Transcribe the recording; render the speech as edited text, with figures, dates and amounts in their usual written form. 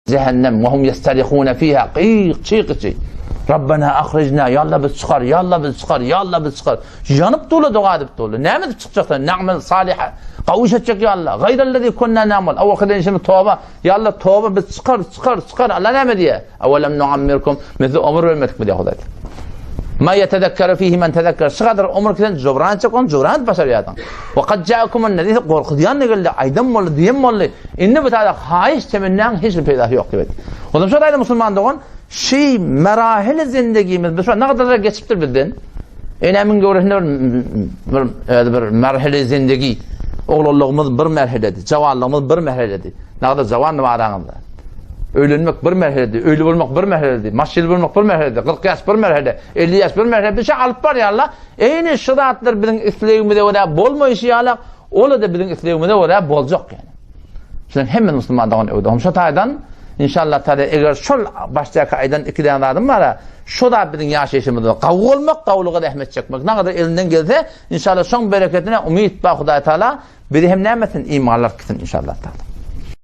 cehennem ve hum yestarihune fiha qıyq. Rabbena akhrijna yalla biz çıkar, yalla biz çıkar, yalla biz çıkar. Yanıp dolu dua edip dolu. Näme çıkacaksa na'mel saliha. Kavuşacak yalla. Gayrellezî kunna na'mel. Awakada şimdi tövbe. Yalla tövbe biz çıkar. Allah näme diye? Avelem nu'ammirkum. Mezi ömür vermedik mi diye Hudaý. Ma yetezekkeru fihi men tezekker. Şıgadır ömür kiden jobran çakon, jobran başarıyadan. Ve kad ja'akumun nezîr qorqudyan geldi. Aydan molly, diyen molly. Indi bu tada hayiş temennan hiç bir peydah yok gibi. Oğlum şu da Müslüman doğun. Şey merahil zindagimiz biz ne kadar geçiptir bildin. Enemin görüşünde bir merhile zindagi. Oğluluğumuz bir merhiledi, cavanlığımız bir merhiledi. Ne kadar cavan var aranızda. Ölünmek bir merhiledi, ölü olmak bir merhiledi, maşil olmak bir merhiledi, 40 yaş bir merhiledi, 50 yaş bir merhiledi. Bir şey alıp var ya Allah. Eyni şıratlar bizim İslam'da öyle bolmayışı ya Allah. Ola da bizim İslam'da öyle bolacak yani. Şimdi hemen Müslümanların öyle. Şu taydan İnşallah taala eğer şol baştaki aydan 2 tane adam var, şu da bizim yaşayışımızda kavul olmak, kavluğa rahmet çekmek. Ne kadar elinden gelse inşallah son bereketine ümit ba Hudaý Taala bir hem nemetin imanlar kıtın inşallah taala.